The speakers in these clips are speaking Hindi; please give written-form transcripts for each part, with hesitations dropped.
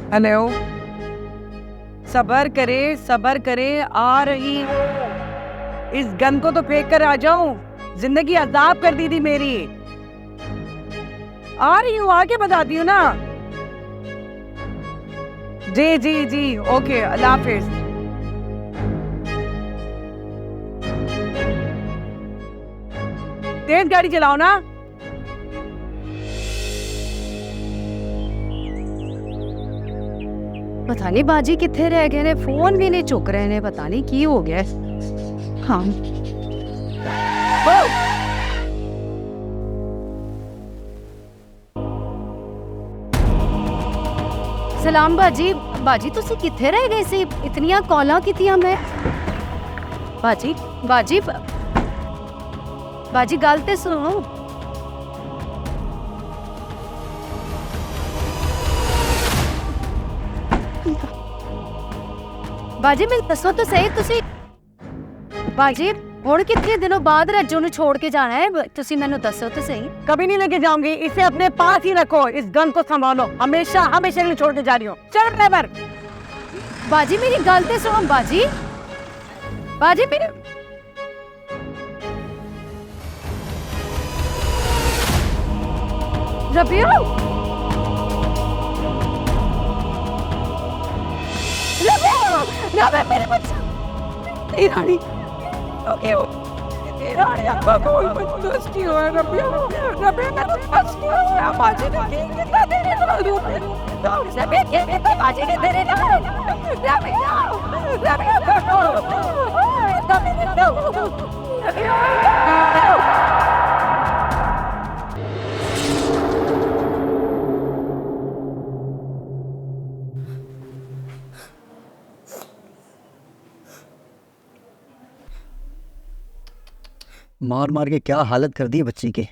हेलो, सबर करे, सबर करे, आ रही हूँ। इस गन को तो फेंक कर आ जाऊं। जिंदगी अजाब कर दी थी मेरी। आ रही हूँ, आके बताती हूँ ना। जी जी जी, ओके, अल्लाह हाफिज। तेज गाड़ी चलाओ ना। पता नहीं बाजी कितने रह गए ने, फोन भी नहीं चुक रहे ने, पता नहीं की हो गया। हाँ सलाम बाजी। बाजी तुसी कितने रह गए सी? इतनियां कॉलां कीतियां मैं। बाजी बाजी बाजी गल ते सुनो। बाजी मैं दसो तो सही, तुसी बाजी हुण कितने दिनों बाद रज्जो नु छोड़ के जाना है? तुसी मैनू दसो तो सही। कभी नहीं लेके जाऊंगी, इसे अपने पास ही रखो। इस गन को संभालो, हमेशा हमेशा नहीं छोड़ के जा रही हूँ। चल ड्राइवर। बाजी मेरी गल ते सुनो। बाजी बाजी मेरे रबिया रबिया मेरे बच्चा तेरी रानी। ओके तेरा आपका कोई बदमाशी हो है रबिया। रबिया मेरे बदमाशी हो है। बाजी ने कितना तेरे तो सब के बाजी ने तेरे ना रबिया रबिया तो मेरे मार मार के क्या हालत कर दी है बच्ची की।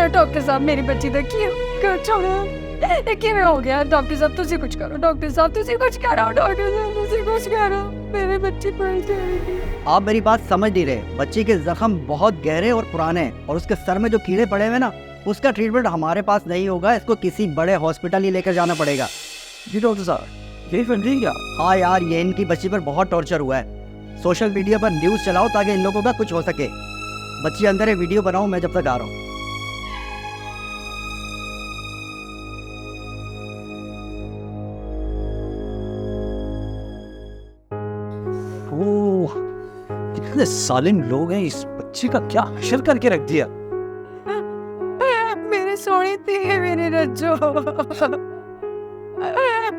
डॉक्टर साहब मेरी बच्ची दा की कुछ होना किवें हो गया? डॉक्टर साहब तुसी कुछ करो। डॉक्टर साहब तुसी कुछ करो। डॉक्टर साहब तुसी कुछ करो, मेरी बच्ची मर जाएगी। आप मेरी बात समझ नहीं रहे। बच्ची के जख्म बहुत गहरे और पुराने हैं और उसके सर में जो कीड़े पड़े हुए ना, उसका ट्रीटमेंट हमारे पास नहीं होगा। इसको किसी बड़े हॉस्पिटल ही लेकर जाना पड़ेगा। जी डॉक्टर साहब, यही फंडी क्या? हाँ यार, ये इनकी बच्ची पर बहुत टॉर्चर हुआ है। सोशल मीडिया पर न्यूज़ चलाओ ताकि इन लोगों का कुछ हो सके। बच्ची अंदर है, वीडियो बनाओ, मैं जब तक आ रहा हूँ। ओह, कितने सालिम लोग हैं। इस बच्चे का क्या हशर करके रख दिया। मेरे सोने थे, मेरे रज्जो,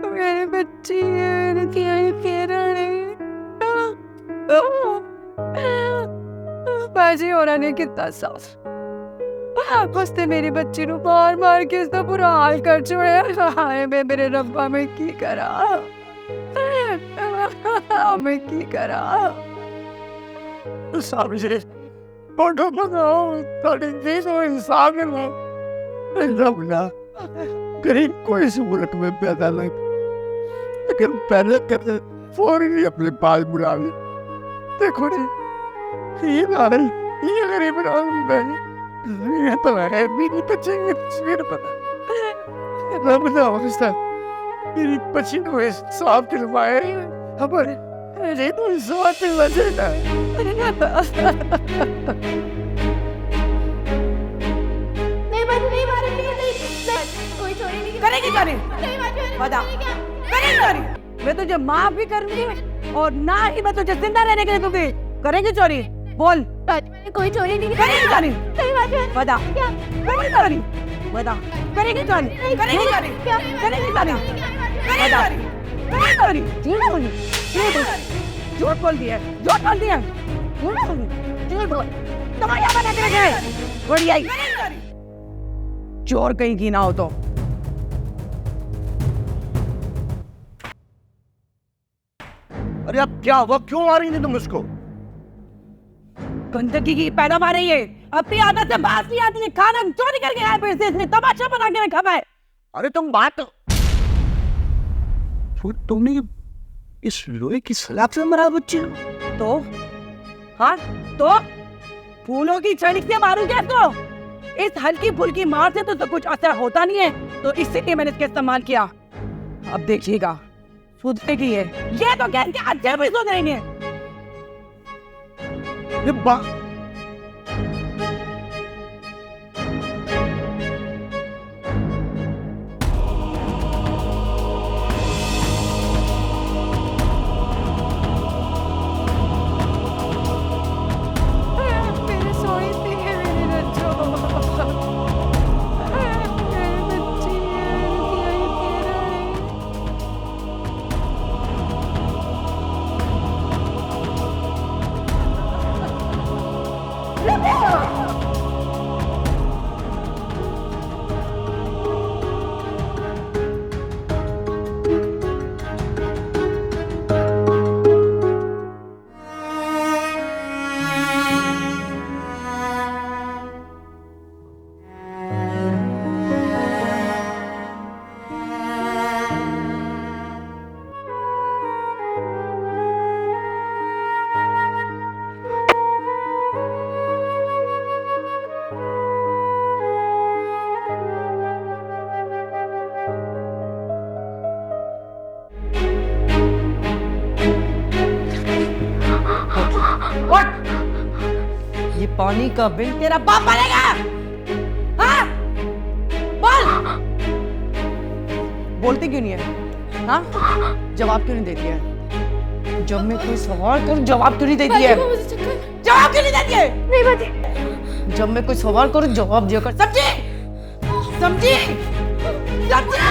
मेरी बच्ची मेरे बाजी होना ने कितना साफ उसने मेरी बच्ची नु मार मार के इसका बुरा हाल कर छोड़ा। हाय मैं मेरे रब्बा में की करा, मैं की करा। साहब जी फोटो बनाओ, थोड़ी चीज हो इंसाफ में रबना गरीब को इस मुल्क में पैदा लग, लेकिन पहले करते फौरन अपने पास बुला ले। देखो जी, ये नारे ये गरीब ये तो है मेरी बच्ची की तस्वीर बना। रबना वास्ता मेरी बच्ची को इंसाफ दिलवाए। हमारे ये तो इंसाफ दिलवा देना। करेगी क्या नहीं? बता, करेगी क्या नहीं? मैं तुझे माफ भी करूंगी और ना ही मैं तुझे जिंदा रहने के लिए दूंगी। करेगी चोरी? बोल। कोई चोरी नहीं करेगी क्या नहीं? बता, करेगी क्या नहीं? बता, करेगी क्या नहीं? करेगी क्या नहीं? करेगी क्या नहीं? बता, करेगी क्या नहीं? झूठ बोली, झूठ बोल दिया, झूठ बोल दिया, झूठ बोल। तुम्हारे यहाँ बना के रखे हैं, बढ़िया ही। चोर कहीं की ना हो तो। अरे अब क्या हुआ, क्यों आ रही थी तुम उसको? गंदगी की पैदावार है ये। अपनी आदत से बात नहीं आती है। खाना चोरी करके आए पैसे से तमाशा बना के रखा है। अरे तुम बात तुमने इस लोहे की सलाख से मारा बच्चे तो हाँ तो फूलों की छड़ी से मारूं क्या तो? इस हल्की फुल्की मार से तो कुछ असर होता नहीं है, तो इसीलिए मैंने इसका इस्तेमाल किया। अब देखिएगा सुधरेगी ये तो कह के अच्छे भी सुधरेंगे। ये बा ये पानी का बिल तेरा बाप भरेगा। हाँ? बोल। बोलती क्यों नहीं है? हाँ? जवाब क्यों नहीं देती है? जब मैं कोई सवाल करूं जवाब क्यों नहीं देती है? जवाब क्यों नहीं देती है? नहीं बाजी। जब मैं कोई सवाल करूं जवाब दिया कर। समझी? समझी? समझी?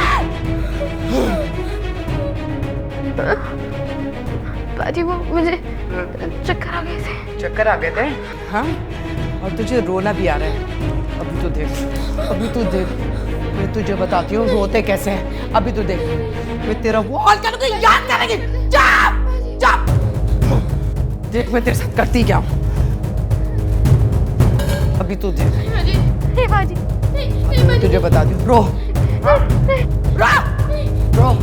बाजी वो मुझे चक्कर आ गए थे। चक्कर आ गए थे? हाँ? और तुझे रोना भी आ रहा है। अभी तो देख, अभी तो देख, मैं तुझे बताती हूँ रोते कैसे हैं। अभी तो देख, मैं तेरा वो हाल करूँगी, याद करेंगे। चुप, चुप। देख मैं तेरे साथ करती क्या हूँ। अभी तो देख। नहीं बाजी, मैं तुझे बताती हूँ। रो, रो, रो, रो।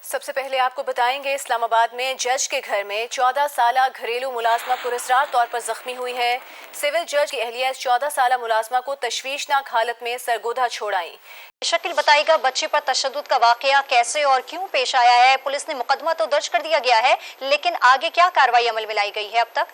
सबसे पहले आपको बताएंगे इस्लामाबाद में जज के घर में 14 साला घरेलू मुलाजमा पुरस्कार तौर पर जख्मी हुई है। सिविल जज की अहलिया 14 साला मुलाजमा को तशवीशनाक हालत में सरगोधा छोड़ आई। शकील बताएगा बच्चे पर तशद्दुद का वाकया कैसे और क्यों पेश आया है। पुलिस ने मुकदमा तो दर्ज कर दिया गया है, लेकिन आगे क्या कार्रवाई अमल में लाई गई है अब तक।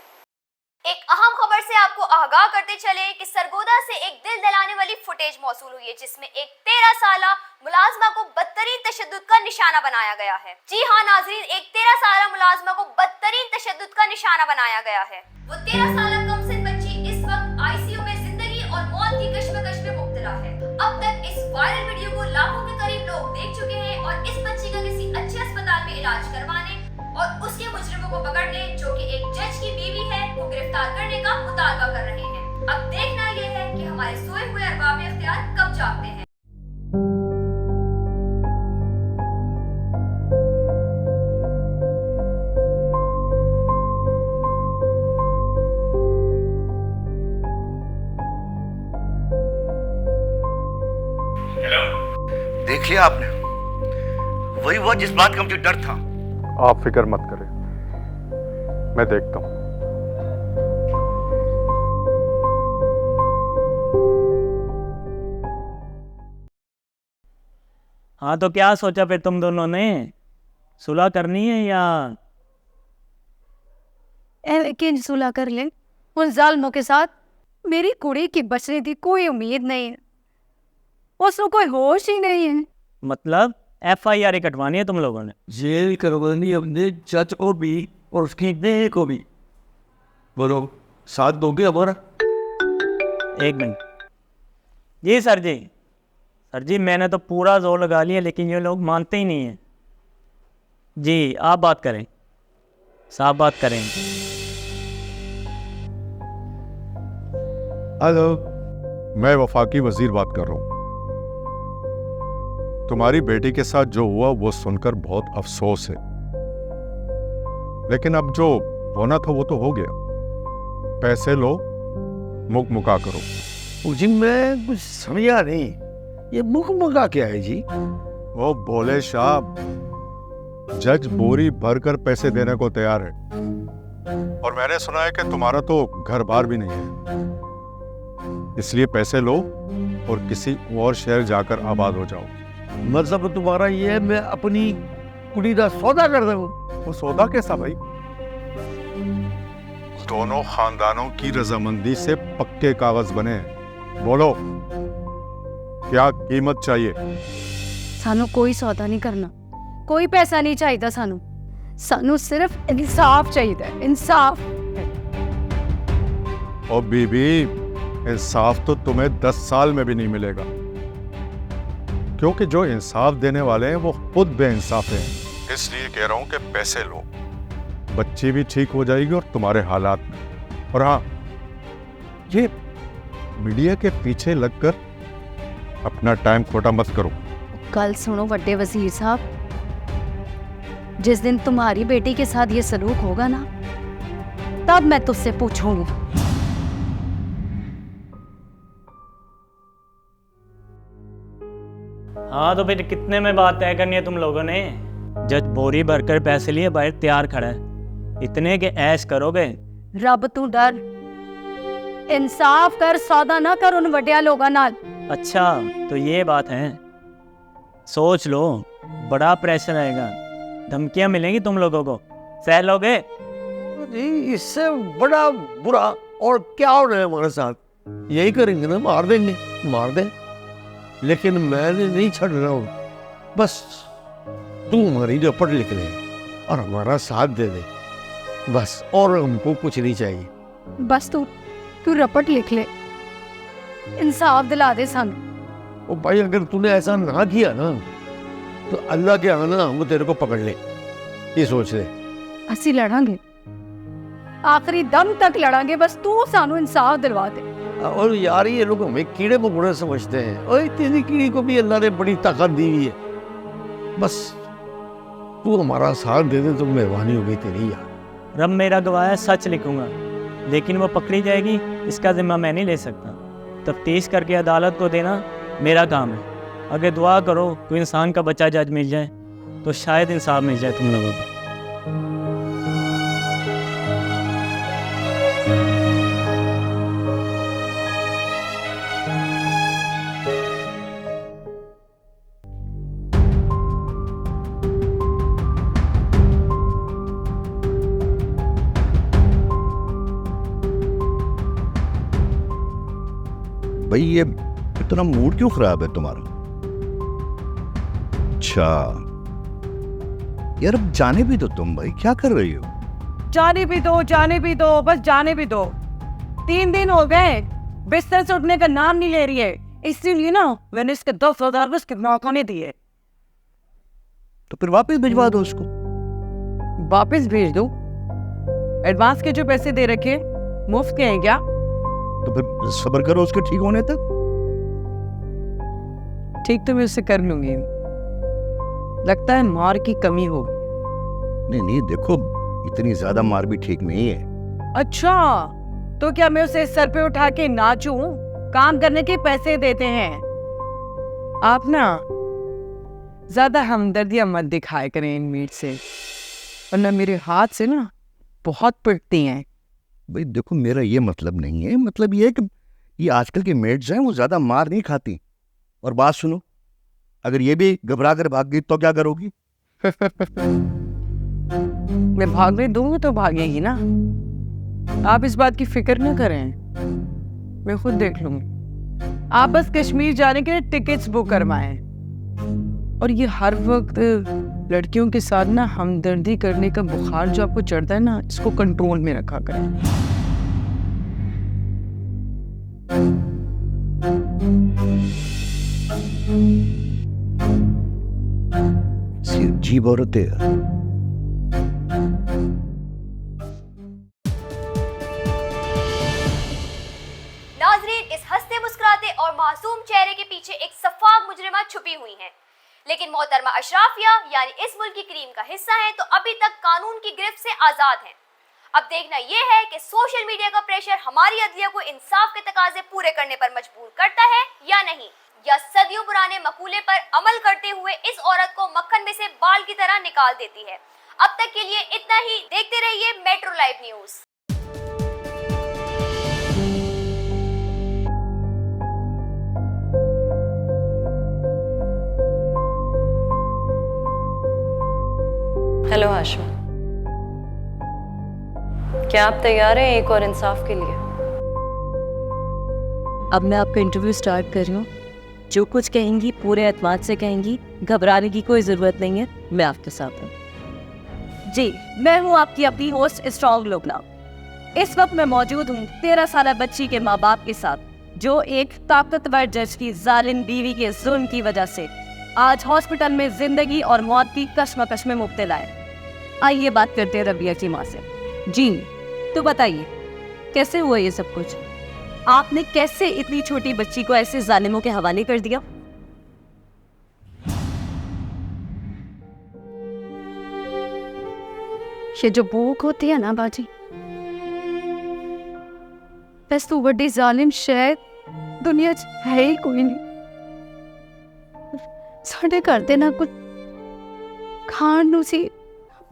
एक अहम खबर से आपको आगाह करते चले कि सरगोधा से एक दिल दहलाने वाली फुटेज मौसूल हुई है, जिसमें एक 13 साला मुलाजमा को बदतरीन तशद्दुद का निशाना बनाया गया है। जी हाँ नाजरीन, एक 13 साला मुलाजमा को बदतरीन तशद्दुद का निशाना बनाया गया है। वो 13 साला कमसिन बच्ची इस वक्त आईसीयू में जिंदगी और मौत की कश्मकश में मुब्तला है। अब तक इस वायरल वीडियो को लाखों के करीब लोग देख चुके हैं और इस बच्ची का किसी अच्छे अस्पताल में इलाज करवाने और उसके मुजरिमों को पकड़ने, जो कि एक जज की बीवी है, को गिरफ्तार करने का मुतालबा कर रहे हैं। अब देखना यह है कि हमारे सोए हुए अरबाब इख्तियार कब जागते हैं। देख लिया आपने, वही हुआ जिस बात का मुझे डर था। आप फिक्र मत करें, मैं देखता हूं। हाँ तो क्या सोचा फिर तुम दोनों ने, सुलह करनी है या? लेकिन सुलह कर ले उन जालिमों के साथ। मेरी कुड़ी की बचने की कोई उम्मीद नहीं है, उसको कोई होश ही नहीं है। मतलब FIR कटवानी है तुम लोगों ने? जेल करवानी हमने जज को भी और उसकी देह को भी। बोलो साथ दोगे हमारा? एक मिनट। जी सर जी, सर जी मैंने तो पूरा जोर लगा लिया, लेकिन ये लोग मानते ही नहीं हैं। जी आप बात करें, साफ बात करें। हेलो, मैं वफाकी वजीर बात कर रहा हूँ। तुम्हारी बेटी के साथ जो हुआ वो सुनकर बहुत अफसोस है, लेकिन अब जो होना था वो तो हो गया। पैसे लो, मुख मुका करो। जी मैं कुछ समझा नहीं, ये मुख मुका क्या है जी? वो बोले शाह, जज बोरी भरकर पैसे देने को तैयार है, और मैंने सुना है कि तुम्हारा तो घर बार भी नहीं है, इसलिए पैसे लो और किसी और शहर जाकर आबाद हो जाओ। मतलब तुम्हारा ये है मैं अपनी कुड़ी का सौदा कर दूं? वो सौदा कैसा भाई? दोनों खानदानों की रजामंदी से पक्के कागज बने हैं। बोलो क्या कीमत चाहिए? सानू कोई सौदा नहीं करना, कोई पैसा नहीं चाहिए सानू, सानू सिर्फ इंसाफ चाहिए, इंसाफ। और बीबी, इंसाफ तो तुम्हें 10 साल में भी नहीं मिलेगा, क्योंकि जो इंसाफ देने वाले हैं वो खुद बेइंसाफ हैं। इसलिए कह रहा हूं कि पैसे लो, बच्ची भी ठीक हो जाएगी और तुम्हारे हालात में। और हाँ, ये मीडिया के पीछे लगकर अपना टाइम खोटा मत करो। कल सुनो बड़े वजीर साहब, जिस दिन तुम्हारी बेटी के साथ ये सलूक होगा ना, तब मैं तुझसे पूछूंगी। हाँ तो फिर कितने में बात तय करनी है तुम लोगों ने? जज बोरी भरकर पैसे लिए बाहर तैयार खड़ा है, इतने के ऐश करोगे? रब तू डर, इंसाफ कर, सौदा ना कर उन वड्या लोगों नाल। अच्छा तो ये बात है, सोच लो, बड़ा प्रेशर आएगा, धमकियां मिलेंगी तुम लोगों को, सह लोगे? जी इससे बड़ा बुरा और क्या हो रहा है हमारे साथ? यही करेंगे ना, मार देंगे, मार दे, लेकिन मैंने नहीं छड़ रहा हूँ। बस तू हमारी रपट लिख ले और हमारा साथ दे दे, बस, और हमको कुछ नहीं चाहिए। बस तू रपट लिख ले, इंसाफ दिला दे सानू। ओ भाई, अगर तूने ऐसा ना किया ना तो अल्लाह के आना वो तेरे को पकड़ ले, ये सोच ले। असी लड़ांगे, आखिरी दम तक लड़ांगे, बस तू सानू इंसाफ दिलवा दे। और यार ये लोग हमें कीड़े मकोड़े समझते हैं, और तेरी कीड़ी को भी अल्लाह ने बड़ी ताकत दी हुई है, बस तू हमारा साथ दे दे तो मेहरबानी हो गई तेरी यार। रब मेरा गवाह है, सच लिखूंगा, लेकिन वो पकड़ी जाएगी इसका जिम्मा मैं नहीं ले सकता। तफ्तीश करके अदालत को देना मेरा काम है। अगर दुआ करो तो इंसान का बच्चा जज मिल जाए तो शायद इंसाफ मिल जाए तुम लोगों को। भाई ये इतना मूड क्यों खराब है तुम्हारा? अच्छा यार, अब जाने भी दो तुम, भाई क्या कर रही हो? जाने भी दो, जाने भी दो, बस जाने भी दो। 3 दिन हो गए बिस्तर से उठने का नाम नहीं ले रही है, इसीलिए ना मैंने इसके 10,000 उसके मौका नहीं दिए। तो फिर वापस भिजवा दो उसको। वापस भेज दो? एडवांस के जो पैसे दे रखे मुफ्त के हैं क्या? तो फिर सब्र करो उसके ठीक होने तक। ठीक तो मैं उससे कर लूंगी, लगता है मार की कमी होगी। नहीं नहीं, देखो इतनी ज्यादा मार भी ठीक नहीं है। अच्छा तो क्या मैं उसे सर पे उठा के नाचूं? काम करने के पैसे देते हैं। आप ना ज्यादा हमदर्दियां मत दिखाया करें इन मीट से, वरना मेरे हाथ से ना बहुत पिटती हैं। भाई देखो, मेरा ये मतलब नहीं है, मतलब ये है कि ये आजकल के मेड्स हैं वो ज्यादा मार नहीं खाती। और बात सुनो, अगर ये भी घबरा कर भाग गई तो क्या करोगी? मैं भागने दूंगी तो भागेगी ना, आप इस बात की फिक्र ना करें, मैं खुद देख लूंगी। आप बस कश्मीर जाने के लिए टिकट्स बुक करवाएं, और ये हर वक्त लड़कियों के साथ ना हमदर्दी करने का बुखार जो आपको चढ़ता है ना, इसको कंट्रोल में रखा करें। अजीब औरत है। नाजरीन, इस हंसते मुस्कुराते और मासूम चेहरे के पीछे एक सफाक मुजरिमा छुपी हुई है, लेकिन मोहतरमा अशराफिया यानी इस मुल्क की क्रीम का हिस्सा है तो अभी तक कानून की गिरफ्त से आजाद हैं। अब देखना यह है कि सोशल मीडिया का प्रेशर हमारी अदलिया को इंसाफ के तकाजे पूरे करने पर मजबूर करता है या नहीं, या सदियों पुराने मकूले पर अमल करते हुए इस औरत को मक्खन में से बाल की तरह निकाल देती है। अब तक के लिए इतना ही। देखते रहिए metro live news. Hello Hashmi, क्या आप तैयार हैं एक और इंसाफ के लिए? अब मैं आपका इंटरव्यू स्टार्ट कर रही हूँ। जो कुछ कहेंगी पूरे एतमाद से कहेंगी, घबराने की कोई ज़रूरत नहीं है, मैं आपके साथ हूँ। जी, मैं हूँ आपकी अपनी होस्ट स्ट्रॉन्ग लोकना। इस वक्त मैं मौजूद हूँ 13 साल बच्ची के माँ बाप के साथ, जो एक ताकतवर जज की जालिम बीवी के जुल्म की वजह से आज हॉस्पिटल में जिंदगी और मौत की कश्मकश में मुब्तला है। आइए बात करते हैं रबिया की माँ से। जी, तो बताइए कैसे हुआ ये सब कुछ? आपने कैसे इतनी छोटी बच्ची को ऐसे जालिमों के हवाले कर दिया? ये जो भूख होती है ना बाजी, बस तू बड़ी जालिम शायद दुनिया च है ही कोई नहीं। साढ़े घर दे ना कुछ खाण नूं सी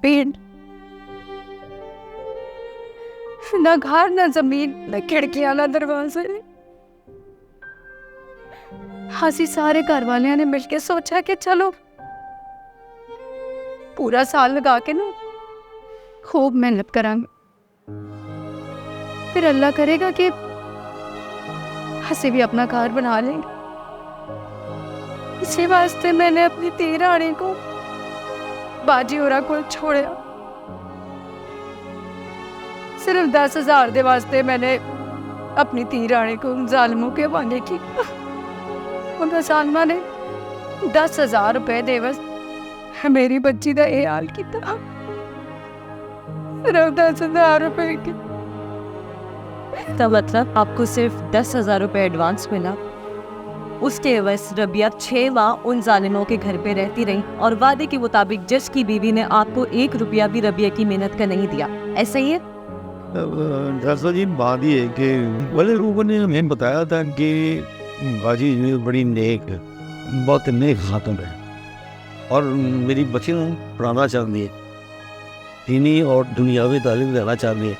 पेड़, ना घर ना जमीन, ना खिड़कियां ना दरवाजे। ਅਸੀਂ सारे घर वाले ने मिलके सोचा कि चलो पूरा साल लगा के ना खूब मेहनत करांगे, फिर अल्लाह करेगा कि हंसी भी अपना घर बना लेंगे। इसी वास्ते मैंने अपनी धी रानी को बाजी होरा को छोड़ा। सिर्फ 10,000 दे वास्ते मैंने अपनी धी रानी को जालिमों के हवाले की। उन्हें सालमा ने 10,000 रुपए दे बस मेरी बच्ची का ये हाल किया। सिर्फ 10,000 रुपए की। तो मतलब आपको सिर्फ 10,000 रुपए एडवांस मिला, उसके एवज रबिया 6 माह उन जालिमों के घर पे रहती रही और वादे के मुताबिक जज की बीवी ने आपको 1 रुपया भी रबिया की मेहनत का नहीं दिया, ऐसा ही है? दरअसल जी बात ये है कि वाले लोगों ने हमें बताया था कि बाजी बड़ी नेक है, बहुत नेक खातून है और मेरी बच्ची पढ़ाना चाहती है, दीनी और दुनियावी तालीम देना चाहती है।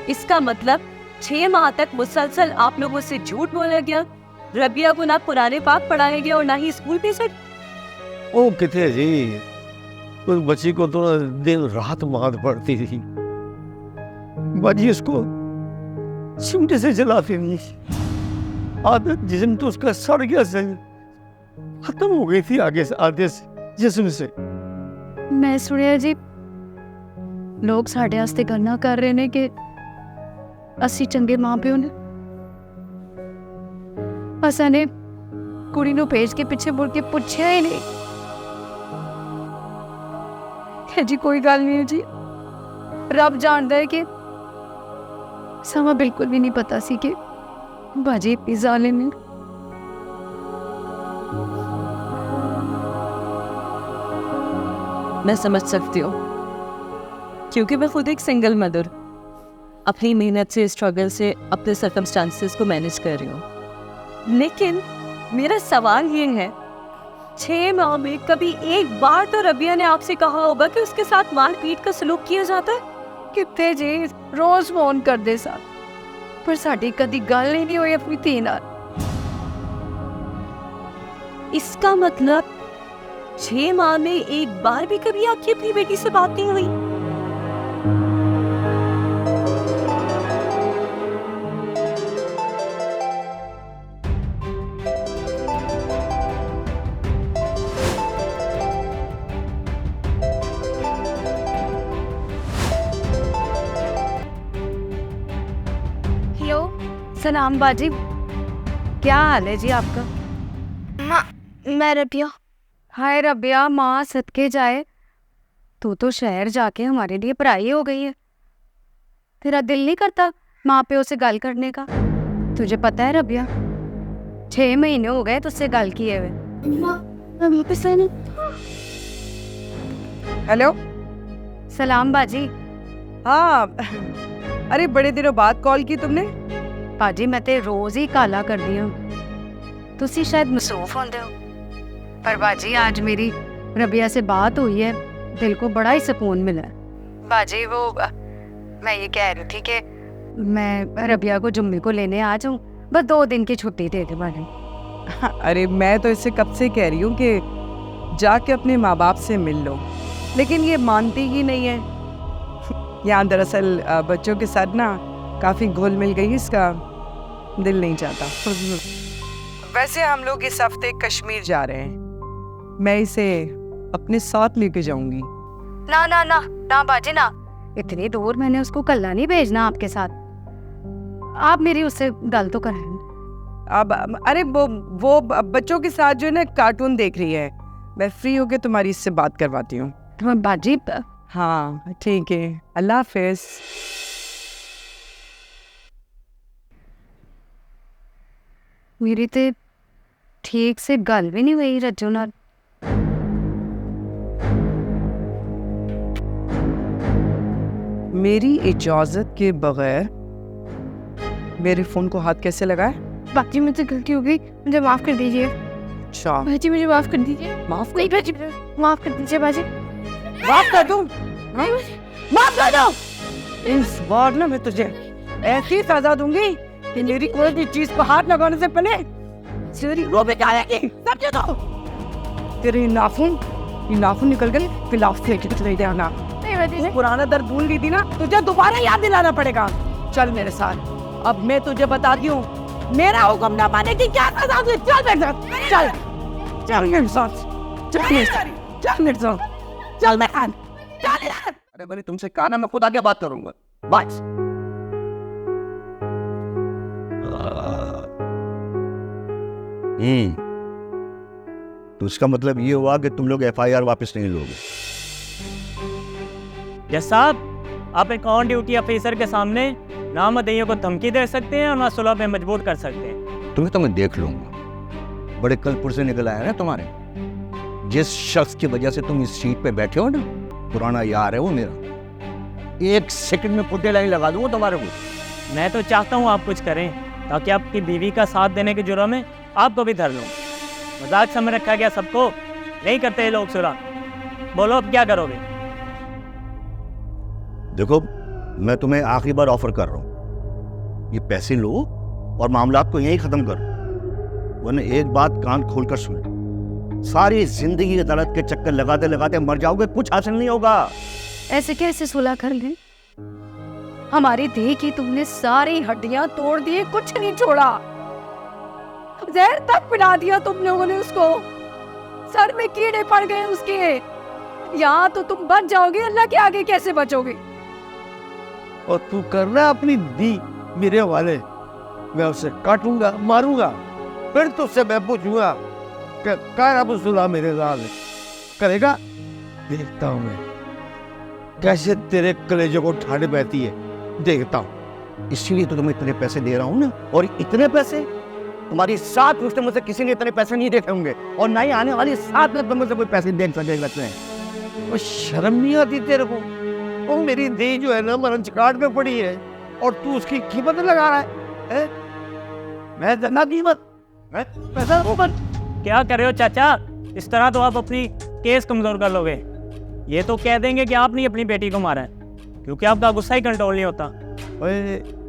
इसका मतलब 6 माह तक मुसलसल आप लोगों से झूठ बोला गया, रबिया को ना पुराने पाक पढ़ाया गया और ना ही स्कूल भेजा। वो कितने जी, उस बच्ची को तो दिन रात मार पड़ती थी। बाजी उसको चिमटे से जलाती नहीं, आदत जिस्म तो उसका सड़ गया से खत्म हो गई थी आगे से आधे से जिस्म से। मैं सुनिया जी लोग साढ़े वास्ते गल्लां कर रहे ने कि असी चंगे मां प्यो ने, असा ने कुड़ी नूं भेज के पिछे मुड़ के पुछया ही नहीं। जी कोई गल नहीं है जी, रब जानदा है कि समा बिल्कुल भी नहीं पता सी कि बाजी पिज़्ज़ा लेने। मैं समझ सकती हूँ, क्योंकि मैं खुद एक सिंगल मदर अपनी मेहनत से, स्ट्रगल से अपने सर्कमस्टांसेस को मैनेज कर रही हूँ। लेकिन मेरा सवाल ये है, 6 माह में कभी एक बार तो रबिया ने आपसे कहा होगा कि उसके साथ मारपीट का सलूक किया जाता है? कितने जी रोज फोन कर दे साथ, पर साड़ी कदी गल ही नहीं हुई अपनी धी नाल। इसका मतलब 6 माह में एक बार भी कभी आपकी अपनी बेटी से बात नहीं हुई? सलाम बाजी, क्या हाल है जी आपका? मैं रबिया। हाय रबिया, माँ सदके जाए, तू तो शहर जाके हमारे लिए पराई हो गई है। तेरा दिल नहीं करता माँ प्यो से गल करने का? तुझे पता है रबिया, 6 महीने हो गए तुझसे गल किए हुए, हेलो। सलाम बाजी। हाँ, अरे बड़े दिनों बाद कॉल की तुमने। बाजी मैं ते रोज ही काला कर दी हूँ, तुसी शायद मसरूफ होंदे हो। पर बाजी आज मेरी रबिया से बात हुई है, दिल को बड़ा ही सुकून मिला है। बाजी वो मैं ये कह रही थी कि मैं रबिया को जुम्मे को लेने आ जाऊँ, बस 2 दिन की छुट्टी दे दे बाजी। अरे मैं तो इससे कब से कह रही हूँ कि जाके अपने माँ बाप से मिल लो, लेकिन ये मानती ही नहीं है। यहाँ दरअसल बच्चों के साथ ना काफ़ी घुल मिल गई, इसका दिल नहीं चाहता। वैसे हम लोग इस हफ्ते कश्मीर जा रहे हैं, मैं इसे अपने साथ लेके जाऊंगी। ना ना ना ना बाजी ना, इतनी दूर मैंने उसको कल्ला नहीं भेजना आपके साथ। आप मेरी उससे गल तो कराएं। अब अरे वो बच्चों के साथ जो है ना कार्टून देख रही है, मैं फ्री होके तुम्हारी इससे बात करवाती हूँ। बाजी हाँ ठीक है, अल्लाह हाफिज। मेरी तो ठीक से गल भी नहीं हुई रज्जू नाल। मेरी इजाजत के बगैर मेरे फोन को हाथ कैसे लगाए? बाजी मुझसे गलती हो गई, मुझे माफ कर दीजिए। अच्छा बाजी मुझे माफ कर दीजिए। माफ नहीं बाजी माफ कर दीजिए बाजी। माफ कर दूं? माफ कर दो। इस बार ना मैं तुझे ऐसी सजा दूंगी कि मेरी कोई भी चीज को हाथ लगाने से पहले तेरी रोबे जाएगी, समझे तो? तेरे नाखून निकल गए, फिलाफ से चले जाना। पुराना दर्द भूल गई थी ना, तुझे दोबारा याद दिलाना पड़ेगा। चल मेरे साथ, अब मैं तुझे बताती हूँ मेरा हुक्म ना माने की क्या सजा दूं। चल मेरे साथ, चल चल मेरे साथ, चल मेरे साथ, चल मेरे साथ, चल मैं खान, चल यार। अरे मैंने तुमसे कहा ना, मैं खुद आके बात करूंगा। बस तो इसका मतलब ये हुआ कि तुम लोग FIR वापस नहीं लोगे। जज साहब, आप एक ऑन ड्यूटी ऑफिसर के सामने ना मदइयों को धमकी दे सकते हैं और ना सुलह पे मजबूर कर सकते हैं। तुम्हें तो मैं देख लूंगा, बड़े कलपुर से निकल आया ना तुम्हारे। जिस शख्स की वजह से तुम इस सीट पे बैठे हो ना, पुराना यार है वो मेरा। 1 सेकंड में पुट्टे लाइन लगा दूंगा तुम्हारे को। मैं तो चाहता हूँ आप कुछ करें ताकि आपकी बीवी का साथ देने के जुर्म में आपको भी धर लूँ। मजाक समझ रखा गया सबको, नहीं करते ये लोग सुलह। बोलो अब क्या करोगे? देखो, मैं तुम्हें आखिरी बार ऑफर कर रहा हूं, ये पैसे लो और मामलात को यहीं खत्म करो, वरना एक बात कान खोलकर सुन, सारी जिंदगी अदालत के चक्कर लगाते लगाते मर जाओगे, कुछ हासिल नहीं होगा। ऐसे कैसे सुलह कर ले? हमारी देह की तुमने सारी हड्डियां तोड़ दी, कुछ नहीं छोड़ा। जहर तक पिला दिया तुम लोगों ने उसको, सर में कीड़े पड़ गए उसके। यहाँ तो तुम बच जाओगे, अल्लाह के आगे कैसे बचोगे? और तू करना अपनी दी मेरे हवाले, मैं उसे काटूंगा, मारूंगा, फिर तुझसे मैं पूछूंगा कि क्या अब सुलह मेरे साथ करेगा। देखता हूं मैं कैसे तेरे कलेजे को ठांड बहती है, देखता हूं। इसीलिए तो तुम्हें इतने पैसे दे रहा हूं ना, और इतने पैसे तुम्हारी 7 पुश्ते मुझसे किसी ने इतने पैसे नहीं देखे होंगे, और ना ही आने वाली 7 मिनट में मुझसे कोई पैसे देख सकेगा। वो शर्म नहीं आती तेरे को? वो मेरी दी जो है ना मरण चिकाट में पड़ी है, और तू उसकी कीमत लगा रहा है? मैं देना कीमत, मैं पैसा कीमत। क्या कर रहे हो चाचा? इस तरह तो आप अपनी केस कमजोर कर लोगे। ये तो कह देंगे कि आपने अपनी बेटी को मारा है, क्योंकि आपका गुस्सा ही कंट्रोल नहीं होता।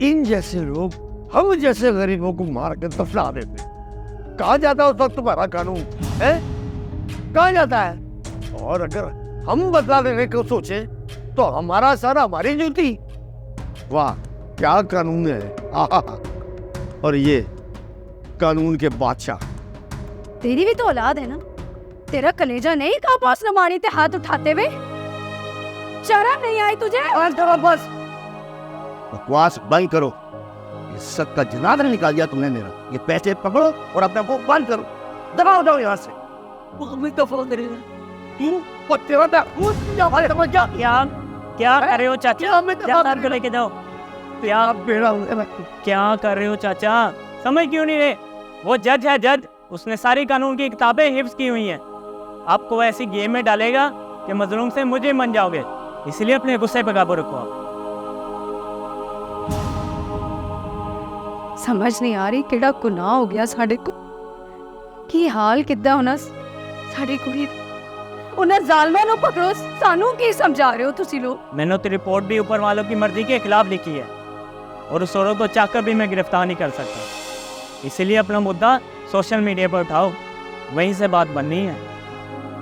इन जैसे लोग हम जैसे गरीबों को मार कर दफना देते। कहाँ जाता है उस वक्त तुम्हारा कानून है? कहाँ जाता है? और अगर हम बदला लेने को सोचे तो हमारा सर हमारी जूती। वाह क्या कानून है। और ये कानून के बादशाह। तेरी भी तो औलाद है ना, तेरा कलेजा नहीं कहा पास रमानी ते हाथ उठाते हुए? शर्म नहीं आई तुझे? बस बकवास बंद करो, इज्जत का जनाजा निकाल दिया तुमने मेरा। ये पैसे पकड़ो और अपने को बंद करो, दबाओ जाओ यहाँ से। क्या कर रहे हो चाचा? को लेके जाओ। क्या कर रहे हो चाचा? समझ क्यों नहीं रहे? वो जज है, जज उसने सारी कानून की किताबें हिफ्ज की हुई हैं। आपको ऐसी गेम में डालेगा कि मजलूम से मुझे मन जाओगे, इसलिए अपने गुस्से पे काबू रखो। आप समझ नहीं आ रही किहड़ा गुनाह हो गया साडे को, की हाल किद्दां होना साडी कुड़ी दा। उन्हें जालमां नूं पकड़ो, सानू की समझा रहे हो तुसी लोग? मैंने तो रिपोर्ट भी ऊपर वालों की मर्जी के खिलाफ लिखी है और उस औरत को चाहकर भी मैं गिरफ्तार नहीं कर सकता, इसलिए अपना मुद्दा सोशल मीडिया पर उठाओ, वहीं से बात बननी है,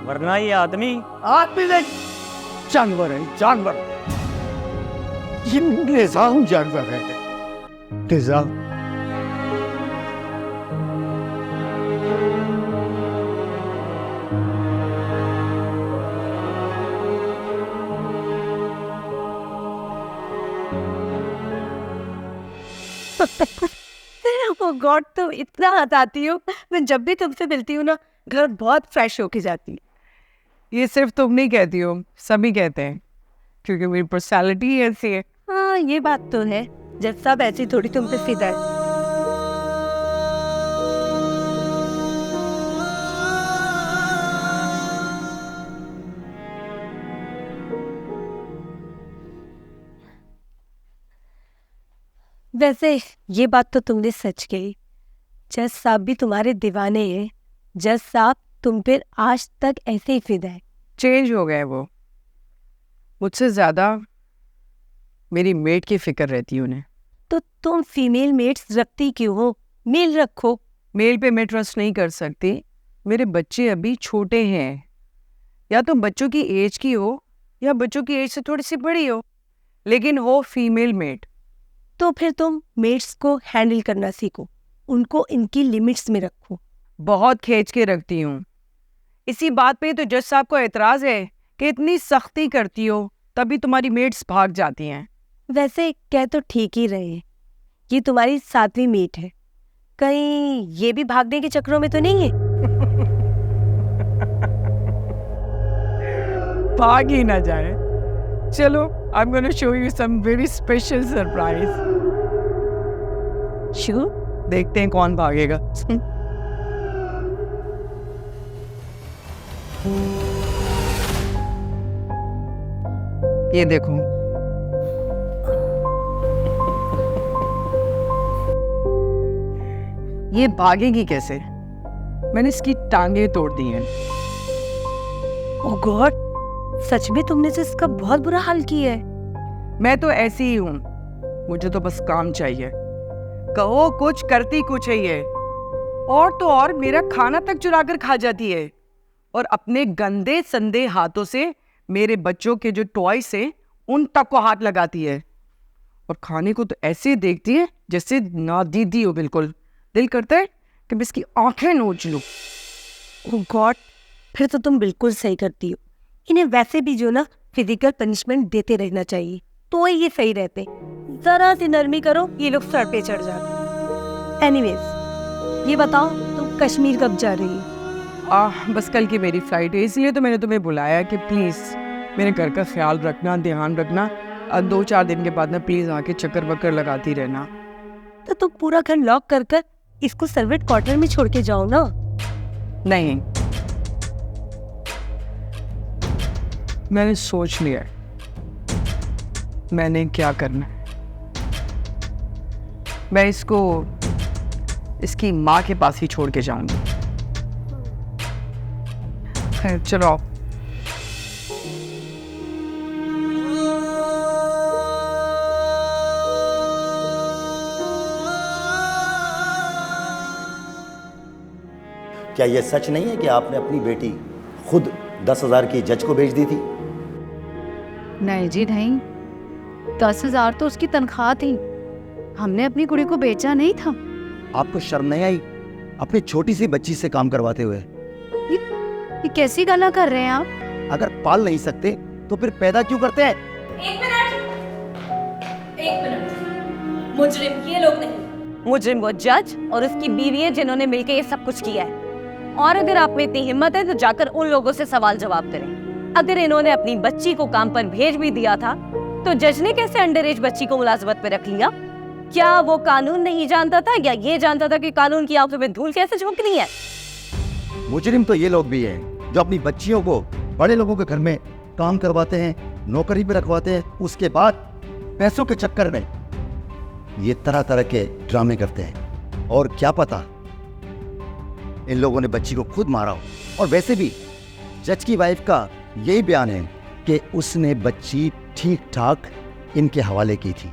वरना ये आदमी नहीं, जानवर है, जानवर। ये निजाम जानवर है, निजाम। ओ गॉड, तुम इतना हंसाती हो, मैं जब भी तुमसे मिलती हूँ ना घर बहुत फ्रेश होके जाती है। ये सिर्फ तुम नहीं कहती हो, सभी कहते हैं, क्योंकि मेरी पर्सनालिटी ऐसी है। हाँ ये बात तो है, जब सब ऐसी थोड़ी तुम पे फिदा है। वैसे ये बात तो तुमने सच कही, जज साहब भी तुम्हारे दीवाने हैं। जज साहब तुम पे आज तक ऐसे ही फिदा है। चेंज हो गए वो, मुझसे ज़्यादा मेरी मेट की फिक्र रहती है उन्हें। तो तुम फीमेल मेट्स रखती क्यों हो? मेल रखो। मेल पे मैं ट्रस्ट नहीं कर सकती, मेरे बच्चे अभी छोटे हैं। या तो बच्चों की एज की हो या बच्चों की एज से थोड़ी सी बड़ी हो, लेकिन हो फीमेल मेट। तो फिर तुम मेट्स को हैंडल करना सीखो, उनको इनकी लिमिट्स में रखो। बहुत खींच के रखती हूँ। इसी बात पे तो जज साहब को एतराज़ है कि इतनी सख्ती करती हो तभी तुम्हारी मेट्स भाग जाती हैं। वैसे कह तो ठीक ही रहे, ये तुम्हारी 7वीं मेट है, कहीं ये भी भागने के चक्रों में तो नहीं है? भाग ही ना जाए। चलो, I am gonna show you some very special surprise. Sure? देखते हैं कौन भागेगा। ये देखो, ये भागेगी कैसे? मैंने इसकी टांगे तोड़ दी हैं। ओह गॉड, सच में तुमने तो इसका बहुत बुरा हाल किया है। मैं तो ऐसी ही हूँ, मुझे तो बस काम चाहिए, कहो कुछ करती कुछ है ये। और तो और मेरा खाना तक चुरा कर खा जाती है और अपने गंदे संदे हाथों से मेरे बच्चों के जो टॉयस हैं उन तक को हाथ लगाती है। और खाने को तो ऐसे देखती है जैसे नादीदी हो बिल्कुल। दिल करता है कि मैं इसकी आंखें नोच लूं। ओह गॉड, फिर तो तुम बिल्कुल सही करती हो। इन्हें वैसे भी जो ना फिजिकल पनिशमेंट देते रहना चाहिए, तो ये सही रहते। जरा सी नरमी करो, ये लोग सर पे चढ़ जाते। एनीवेज, ये बताओ तुम कश्मीर कब जा रही हो? बस कल की मेरी फ्लाइट है, इसलिए तो मैंने तुम्हें बुलाया कि प्लीज़ मेरे घर का ख्याल रखना, ध्यान रखना। 2-4 दिन के बाद ना प्लीज़ आके चक्कर वक्कर लगाती रहना। तो तुम पूरा घर लॉक कर कर इसको सर्वेंट क्वार्टर में छोड़ के जाओ ना। नहीं, मैंने सोच लिया है मैंने क्या करना है। मैं इसको इसकी माँ के पास ही छोड़ के जाऊंगी। खैर चलो आओ। क्या यह सच नहीं है कि आपने अपनी बेटी खुद 10,000 की जज को भेज दी थी? नहीं जी नहीं, 10,000 तो उसकी तनख्वाह थी, हमने अपनी कुड़ी को बेचा नहीं था। आपको शर्म नहीं आई अपनी छोटी सी बच्ची से काम करवाते हुए? ये कैसी गला कर रहे हैं आप? अगर पाल नहीं सकते तो फिर पैदा क्यों करते हैं? एक मिनट, मुजरिम ये लोग नहीं। मुजरिम वो जज और उसकी बीवी है जिन्होंने मिलकर ये सब कुछ किया है। और अगर आप में इतनी हिम्मत है तो जाकर उन लोगों से सवाल जवाब करें। अगर इन्होंने अपनी बच्ची को काम पर भेज भी दिया था तो जज ने कैसे अंडर एज बच्ची को मुलाजमत पे रख लिया? क्या वो कानून नहीं जानता था या ये जानता था कि कानून की आंखों में धूल कैसे झोंकनी है? मुजरिम तो ये लोग भी हैं जो अपनी बच्चियों को बड़े लोगों के घर में काम करवाते हैं, नौकरी पे रखवाते हैं, उसके बाद पैसों के चक्कर में ये तरह तरह के ड्रामे करते हैं। और क्या पता इन लोगों ने बच्ची को खुद मारा हो। और वैसे भी जज की वाइफ का यही बयान है कि उसने बच्ची ठीक ठाक इनके हवाले की थी।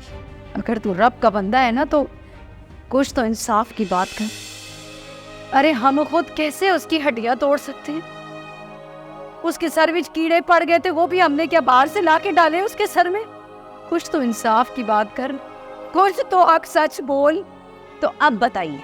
अगर तू रब का बंदा है ना तो कुछ तो इंसाफ की बात कर। अरे हम खुद कैसे उसकी हड्डियां तोड़ सकते हैं? उसके सर में कीड़े पड़ गए थे, वो भी हमने क्या बाहर से ला के डाले उसके सर में? कुछ तो इंसाफ की बात कर, कुछ तो हक सच बोल। तो अब बताइए,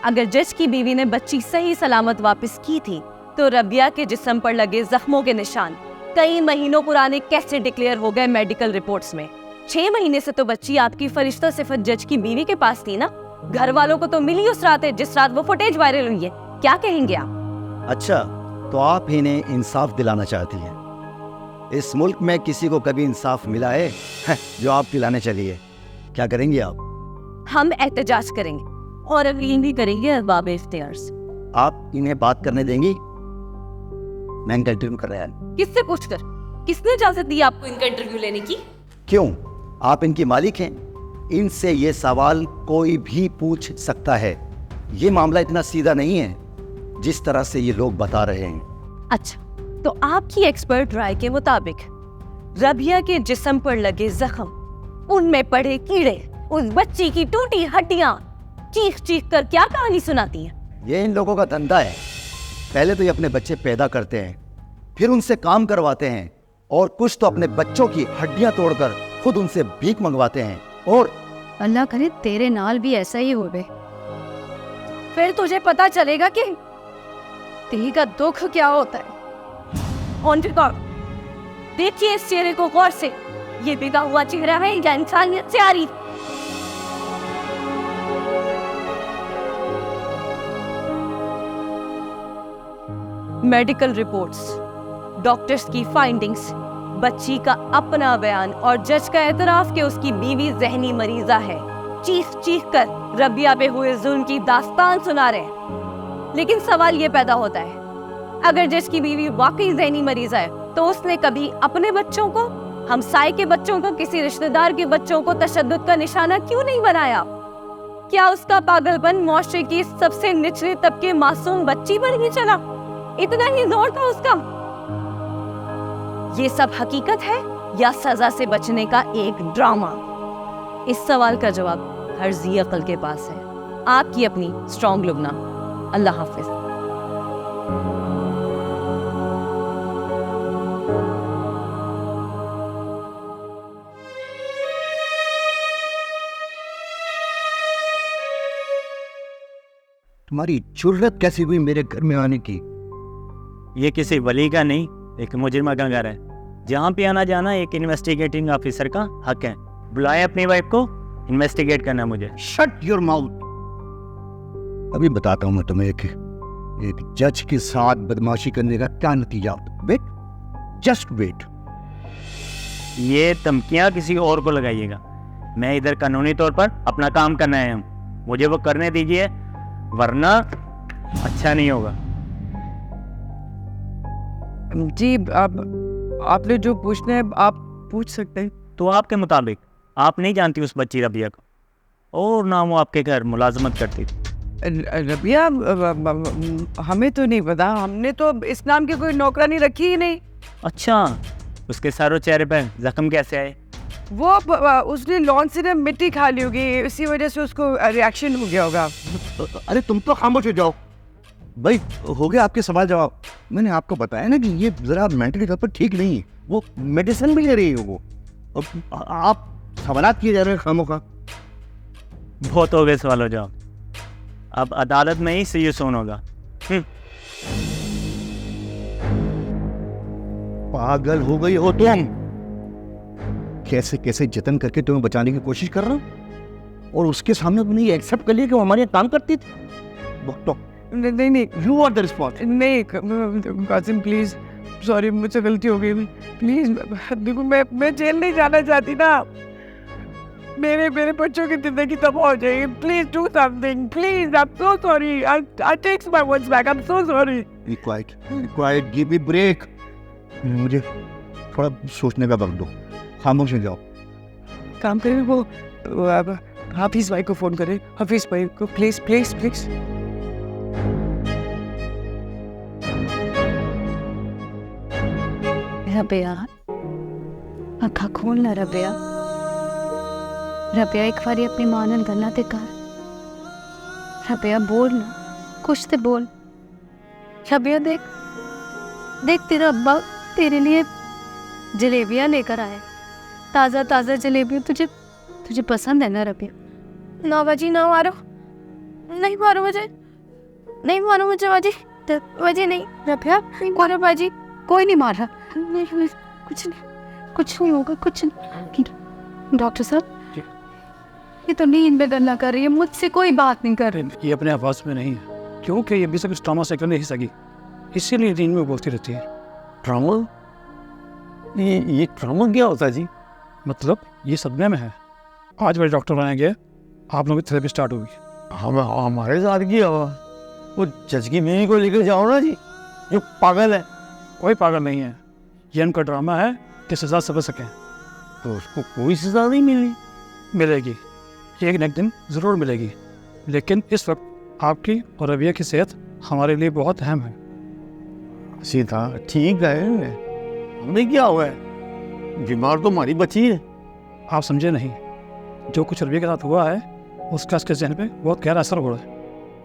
अगर जज की बीवी ने बच्ची सही सलामत वापस की थी तो रबिया के जिस्म पर लगे जख्मों के निशान कई महीनों पुराने कैसे डिक्लेयर हो गए मेडिकल रिपोर्ट्स में? 6 महीने से तो बच्ची आपकी फरिश्ता सिफत जज की बीवी के पास थी ना। घर वालों को तो मिली उस रात है जिस रात वो फुटेज वायरल हुई है। क्या कहेंगे आप? अच्छा, तो आप इन्हें इंसाफ दिलाना चाहती हैं। इस मुल्क में किसी को कभी इंसाफ मिला है जो आप दिलाने चली है? क्या करेंगी आप? हम एहतजाज करेंगे और अगली भी करेंगे अरबाब इख्तियार से। आप इन्हें बात करने देंगी? मैं इनका इंटरव्यू कर रहा है। किससे पूछकर? किसने इजाजत दी आपको इनका इंटरव्यू लेने की? क्यों, आप इनकी मालिक हैं, इनसे ये सवाल कोई भी पूछ सकता है। ये मामला इतना सीधा नहीं है जिस तरह से ये लोग बता रहे हैं। अच्छा, तो आपकी एक्सपर्ट राय के मुताबिक रबिया के जिस्म पर लगे जख्म, उनमें पड़े कीड़े, उस बच्ची की टूटी हड्डियां चीख चीख कर क्या कहानी सुनाती हैं? ये इन लोगों का धंधा है। पहले तो ये अपने बच्चे पैदा करते हैं, फिर उनसे काम करवाते हैं, और कुछ तो अपने बच्चों की हड्डियां तोड़कर खुद उनसे भीख मंगवाते हैं। और अल्लाह करे तेरे नाल भी ऐसा ही होवे, फिर तुझे पता चलेगा कि तेरी का दुख क्या होता है। ऑन रिकॉर्ड देखिए इस चेहरे को गौर से, ये बिगा हुआ चेहरा है या इंसानियत से आ रही? मेडिकल रिपोर्ट्स, डॉक्टर्स की फाइंडिंग्स, बच्ची का अपना बयान और जज का एतराफ कि उसकी बीवी जहनी मरीजा है, चीख चीख कर रबिया पे हुए जुल्म की दास्तान सुना रहे हैं। लेकिन सवाल ये पैदा होता है, अगर जज की बीवी वाकई जहनी मरीजा है तो उसने कभी अपने बच्चों को, हमसाये के बच्चों को, किसी रिश्तेदार के बच्चों को तशद्दुद का निशाना क्यों नहीं बनाया? क्या उसका पागलपन मुआशरे की सबसे निचले तबके मासूम बच्ची पर ही चला? इतना ही जोर था उसका? ये सब हकीकत है या सजा से बचने का एक ड्रामा? इस सवाल का जवाब हर ज़ी अक्ल के पास है। आपकी अपनी स्ट्रॉन्ग लुबना। अल्लाह हाफिज। तुम्हारी जुर्रत कैसी हुई मेरे घर में आने की? ये किसी वली का नहीं, एक मुजरिमा का घर है। जहाँ पे आना जाना एक इन्वेस्टिगेटिंग ऑफिसर का हक है। बुलाए अपनी वाइफ को, इन्वेस्टिगेट करना मुझे। Shut your mouth. अभी बताता हूँ मैं तुम्हें एक जज के साथ बदमाशी करने का क्या नतीजा होता। Wait, just wait. ये धमकियाँ किसी और को लगाइएगा। मैं इधर कानूनी तौर पर अपना काम करना है, मुझे वो करने दीजिए, वरना अच्छा नहीं होगा। जी, आपने जो पूछना है आप पूछ सकते हैं। तो आपके मुताबिक आप नहीं जानती उस बच्ची रबिया को, और ना वो आपके घर मुलाजमत करती थी? रबिया, हमें तो नहीं पता, हमने तो इस नाम की कोई नौकरानी रखी ही नहीं। अच्छा, उसके सर और चेहरे पर जख्म कैसे आए? वो उसने लॉन से ना मिट्टी खा ली होगी, इसी वजह से उसको रिएक्शन हो गया होगा। अरे तुम तो खामोश हो जाओ भाई। हो गया आपके सवाल जवाब। मैंने आपको बताया ना कि ये जरा मेंटली तौर पर ठीक नहीं है, वो मेडिसिन भी ले रही है वो। आप सवालात किए जा रहे हैं खामों का। बहुत हो गए सवाल हो जाओ, अब अदालत में ही सही सुन होगा। पागल हो गई हो तुम। कैसे कैसे जतन करके तुम्हें बचाने की कोशिश कर रहा हूं, और उसके सामने तुमने ये एक्सेप्ट कर लिया कि वो हमारे यहाँ काम करती थी। नहीं, यू आर द रिस्पॉन्सिबल। नहीं कासिम प्लीज, सॉरी, मुझसे गलती हो गई। प्लीज देखो, मैं जेल नहीं जाना चाहती ना। मेरे बच्चों की जिंदगी तबाह हो जाएगी। Please do something, please. I am so sorry. I take my words back. I am so sorry. Be quiet, give me break. मुझे थोड़ा सोचने का वक्त दो, खामोश हो जाओ। काम करें वो हाफिज भाई को फोन करें। हाफिज भाई को प्लीज प्लीज प्लीज। रबिया, अखा खोल ना रबिया। रबिया एक बारी अपनी मां नाल गल्लां ते कर। रबिया बोल ना, कुछ ते बोल। रबिया देख देख, तेरा अब्बा तेरे लिए जलेबियां लेकर आए, ताज़ा ताज़ा जलेबियां। तुझे पसंद है ना रबिया? ना बाजी, ना मारो, नहीं मारो मुझे, नहीं मारो मुझे बाजी, बाजी नहीं। रबिया नहीं मारो बाजी, कोई नहीं मार रहा। नहीं, कुछ नहीं होगा, कुछ नहीं। डॉक्टर साहब, ये तो नींद में गल्ला कर रही है, मुझसे कोई बात नहीं कर रही। ये अपने आवाज में नहीं है, क्योंकि ये भी सब ट्रॉमा से नहीं सकी, इसीलिए नींद में बोलती रहती है। ट्रॉमा? ये ट्रॉमा क्या होता है जी? मतलब ये सदमे में है। आज वाले डॉक्टर आएंगे, आप लोगों की थेरेपी स्टार्ट होगी। हमारे साथ की वो जज की बीवी को लेकर जाओ ना जी, जो पागल है। कोई पागल नहीं है, ये उनका ड्रामा है कि सजा समझ सकें। तो उसको कोई सजा नहीं मिली? मिलेगी, एक न एक दिन ज़रूर मिलेगी, लेकिन इस वक्त आपकी और रबिया की सेहत हमारे लिए बहुत अहम है। सीधा ठीक है, हमें क्या हुआ है? बीमार तो हमारी बच्ची है। आप समझे नहीं, जो कुछ रबिया के साथ हुआ है उसका इसके जहन पे बहुत गहरा असर हो रहा है।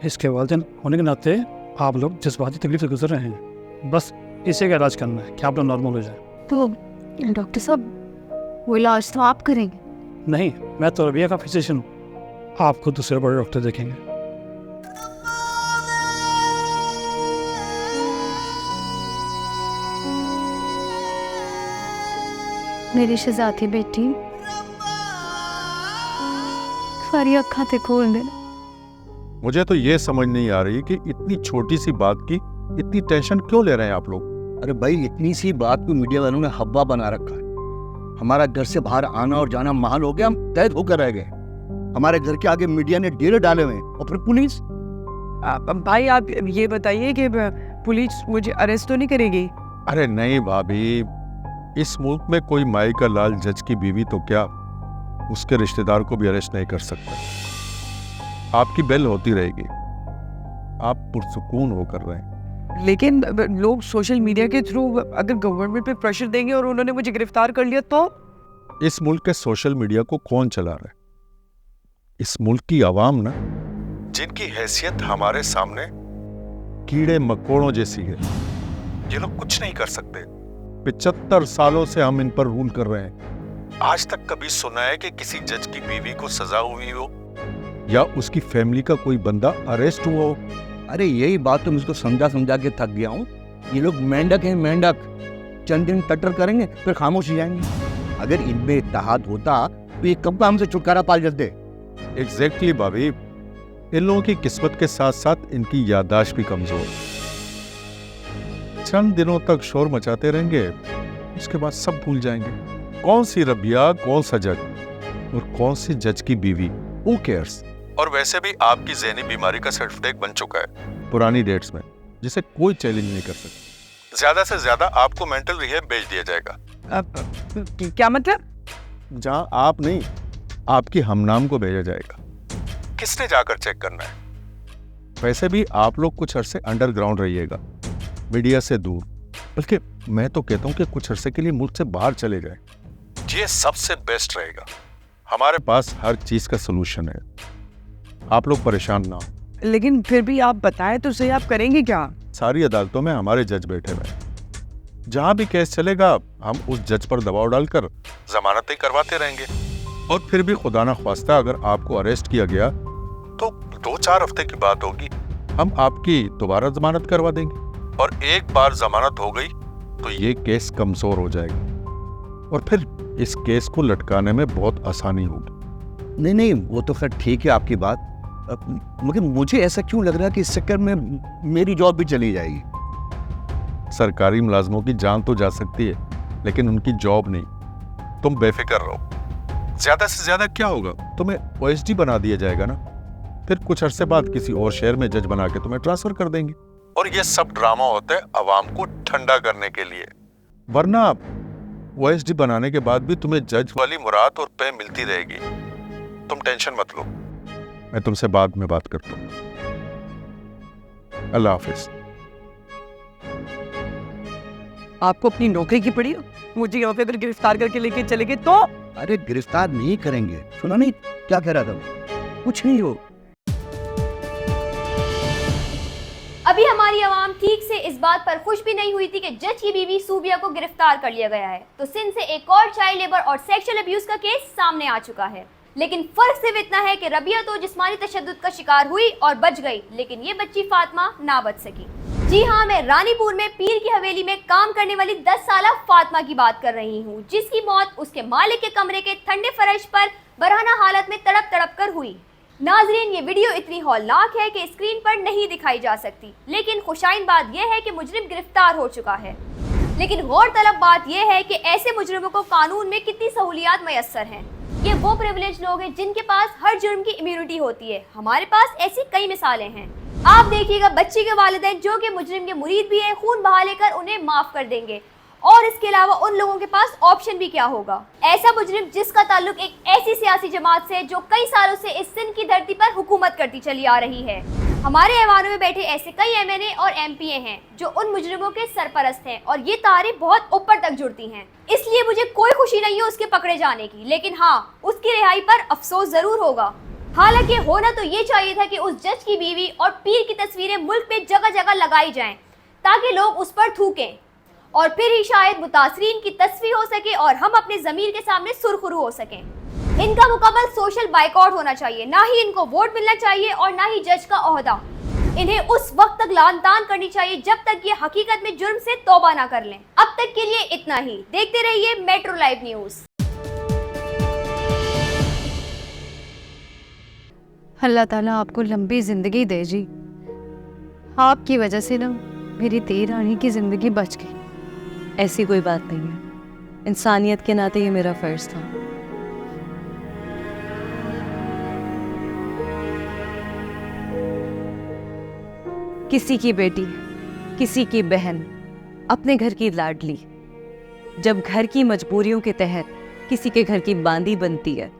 इसके वालिदैन होने के नाते आप लोग जज्बाती तकलीफ से गुजर रहे हैं। बस इसी का इलाज करना है कि आप लोग नॉर्मल हो जाए। तो डॉक्टर साहब, वो इलाज तो आप करेंगे? नहीं, मैं तो रबिया का फिजिशियन हूँ, आपको दूसरे बड़े डॉक्टर देखेंगे। मेरी शहजादी बेटी, सारी अखा ते खोल देना। मुझे तो ये समझ नहीं आ रही कि इतनी छोटी सी बात की इतनी टेंशन क्यों ले रहे हैं आप लोग। अरे भाई, इतनी सी बात को मीडिया वालों ने हवा बना रखा है। हमारा घर से बाहर आना और जाना महाल हो गया, हम कैद होकर रह गए। हमारे घर के आगे मीडिया ने डेरे डाले हुए हैं, और फिर पुलिस। भाई आप ये बताइए कि पुलिस मुझे अरेस्ट तो नहीं करेगी? अरे नहीं भाभी, इस मुल्क में कोई माई का लाल जज की बीवी तो क्या, उसके रिश्तेदार को भी अरेस्ट नहीं कर सकता। आपकी बेल होती रहेगी, आप पुरसुकून होकर रहें। लेकिन लोग सोशल मीडिया के थ्रू अगर गवर्नमेंट पे प्रेशर देंगे और उन्होंने मुझे गिरफ्तार कर लिया तो? इस मुल्क के सोशल मीडिया को कौन चला रहा है? इस मुल्क की आवाम ना, जिनकी हैसियत हमारे सामने कीड़े मकोड़ों जैसी है। ये लोग कुछ नहीं कर सकते। 75 सालों से हम इन पर रूल कर रहे हैं। आज तक कभी सुना है कि किसी जज की बीवी को सजा हुई हो या उसकी फैमिली का कोई बंदा अरेस्ट हुआ हो? अरे यही बात तो मुझको समझा के थक गया हूँ। ये लोग मेंढक हैं, मेंढक। चंद दिन टट्टर करेंगे फिर खामोश हो जाएंगे। अगर इनमें इत्तेहाद होता तो ये कब हमसे छुटकारा पा जाते। एग्जैक्टली भाभी, इन लोगों की किस्मत के साथ साथ इनकी याददाश्त भी कमजोर। चंद दिनों तक शोर मचाते रहेंगे, उसके बाद सब भूल जाएंगे। कौन सी रबिया, कौन सा जज और कौन सी जज की बीवी, हू केयर्स। और वैसे भी आपकी ज़हनी बीमारी का सर्टिफिकेट बन चुका है पुरानी डेट्स में, जिसे कोई चैलेंज नहीं कर सकता। ज्यादा से ज्यादा आपको मेंटल रिहैब भेज दिया जाएगा। क्या मतलब? जहां आप नहीं, आपकी हमनाम को भेजा जाएगा। किसने जाकर चेक करना है? वैसे भी आप लोग कुछ अरसे अंडरग्राउंड रहिएगा, मीडिया से दूर। बल्कि मैं तो कहता हूं कि कुछ अरसे के लिए मुल्क से बाहर चले जाएं। ये सबसे बेस्ट रहेगा। हमारे पास हर चीज का सोल्यूशन है, आप लोग परेशान ना हो। लेकिन फिर भी आप बताएं तो सही, आप करेंगे क्या? सारी अदालतों में हमारे जज बैठे हुए हैं। जहां भी केस चलेगा हम उस जज पर दबाव डालकर जमानतें करवाते रहेंगे। और फिर भी खुदा ना ख्वास्ता अगर आपको अरेस्ट किया गया तो 2-4 हफ्ते की बात होगी, हम आपकी दोबारा जमानत करवा देंगे। और एक बार जमानत हो गई तो ये केस कमजोर हो जाएगा और फिर इस केस को लटकाने में बहुत आसानी होगी। नहीं, वो तो खैर ठीक है आपकी बात, मगर मुझे ऐसा क्यों लग रहा है कि इस चक्कर में मेरी जॉब भी चली जाएगी। सरकारी मुलाजमों की जान तो जा सकती है, लेकिन उनकी जॉब नहीं। तुम बेफिक्र रहो, ज्यादा से ज्यादा क्या होगा, तुम्हें ओएसडी बना दिया जाएगा ना, फिर कुछ अरसे बाद किसी और शहर में जज बना के तुम्हें ट्रांसफर कर देंगे। और ये सब ड्रामा होता है अवाम को ठंडा करने के लिए, वरना ओएसडी बनाने के बाद भी तुम्हें जज वाली मुराद और पे मिलती रहेगी। तुम टेंशन मत लो, मैं तुमसे बाद में बात करता हूँ। अल्लाह हाफिज। आपको अपनी नौकरी की पड़ी हो, मुझे यहाँ पे अगर गिरफ्तार करके लेके चले गए तो? अरे गिरफ्तार नहीं करेंगे, सुना नहीं क्या कह रहा था? कुछ नहीं हो। अभी हमारी आवाम ठीक से इस बात पर खुश भी नहीं हुई थी कि जज की बीवी सूबिया को गिरफ्तार कर लिया गया है, तो सिंध से एक और चाइल्ड लेबर और सेक्सुअल अब्यूज का केस सामने आ चुका है। लेकिन फर्क सिर्फ इतना है कि रबिया तो जिस्मानी तशद्दुद का शिकार हुई और बच गई, लेकिन ये बच्ची फातिमा ना बच सकी। जी हाँ, मैं रानीपुर में पीर की हवेली में काम करने वाली 10 साला फातिमा की बात कर रही हूँ, जिसकी मौत उसके मालिक के कमरे के ठंडे फर्श पर बरहना हालत में तड़प तड़प कर हुई। नाजरीन, ये वीडियो इतनी हौलनाक है कि स्क्रीन पर नहीं दिखाई जा सकती, लेकिन खुशाइन बात यह है कि मुजरिम गिरफ्तार हो चुका है। लेकिन गौरतलब बात यह है कि ऐसे मुजरिमों को कानून में कितनी सहूलियात मैसर हैं। ये वो प्रिविलेज लोग हैं जिनके पास हर जुर्म की इम्यूनिटी होती है। हमारे पास ऐसी कई मिसालें हैं। आप देखिएगा, बच्ची के वालिदैन जो कि मुजरिम के मुरीद भी है, खून बहा लेकर उन्हें माफ कर देंगे। और इसके अलावा उन लोगों के पास ऑप्शन भी क्या होगा? ऐसा मुजरिम जिसका ताल्लुक एक ऐसी सियासी जमात से जो कई सालों से इस सिंध की धरती पर हुकूमत करती चली आ रही है। हमारे ऐवानों में बैठे ऐसे कई MNA और MPA हैं जो उन मुजरिमों के सरपरस्त हैं, और ये तारीफ बहुत ऊपर तक जुड़ती हैं। इसलिए मुझे कोई खुशी नहीं है उसके पकड़े जाने की, लेकिन हाँ, उसकी रिहाई पर अफसोस जरूर होगा। हालांकि होना तो ये चाहिए था कि उस जज की बीवी और पीर की तस्वीरें मुल्क पे जगह जगह लगाई जाएं, ताकि लोग उस पर थूकें, और फिर ही शायद मुतासरीन की तस्वीर हो सके और हम अपने ज़मीर के सामने सुरखरू हो सकें। इनका मुकम्मल सोशल बाइकआउट होना चाहिए, ना ही इनको वोट मिलना चाहिए और ना ही जज का ओहदा। इन्हें उस वक्त तक लानतान करनी चाहिए जब तक ये हकीकत में जुर्म से तौबा ना कर लें। अब तक के लिए इतना ही। देखते रहिए मेट्रो लाइव न्यूज़। अल्लाह ताला आपको लंबी ज़िंदगी दे जी। आपकी वजह से ना मेरी देरानी की ज़िंदगी बच गई। ऐसी कोई बात नहीं है, इंसानियत के नाते ये मेरा फ़र्ज़ था। किसी की बेटी, किसी की बहन, अपने घर की लाडली, जब घर की मजबूरियों के तहत किसी के घर की बांदी बनती है,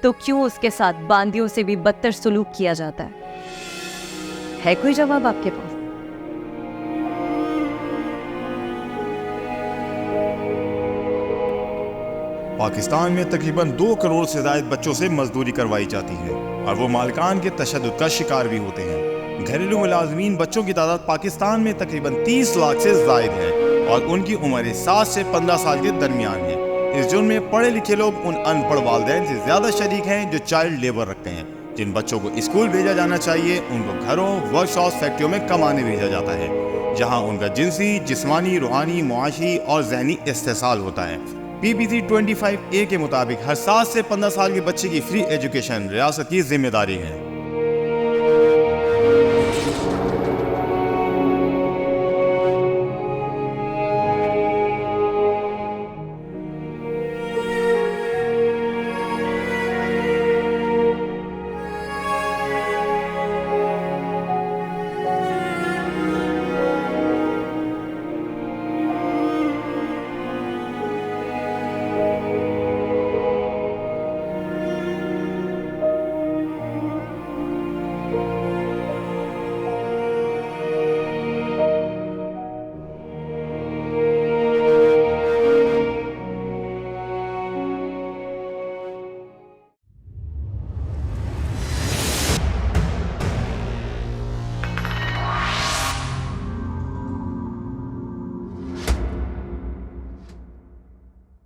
तो क्यों उसके साथ बांदियों से भी बदतर सलूक किया जाता है कोई जवाब आपके पास? पाकिस्तान में तकरीबन 2 करोड़ से ज़ायद बच्चों से मजदूरी करवाई जाती है और वो मालिकान के तशद्दुद का शिकार भी होते हैं। घरेलू मुलाजमीन बच्चों की तादाद पाकिस्तान में तकरीबन 30 लाख से ज़ायद है और उनकी उम्र 7 से 15 साल के दरमियान है। इस जुर्म में पढ़े लिखे लोग उन अनपढ़ वालिदैन से ज़्यादा शरीक हैं जो चाइल्ड लेबर रखते हैं। जिन बच्चों को स्कूल भेजा जाना चाहिए उनको घरों, वर्कशॉप, फैक्ट्रियों में कमाने भेजा जाता है, जहाँ उनका जिनसी, जिस्मानी, रूहानी, मुआशी और ज़हनी इस्तेसाल होता है। PPC 25A के मुताबिक हर 7 से 15 साल के बच्चे की फ्री एजुकेशन रियासत की जिम्मेदारी है।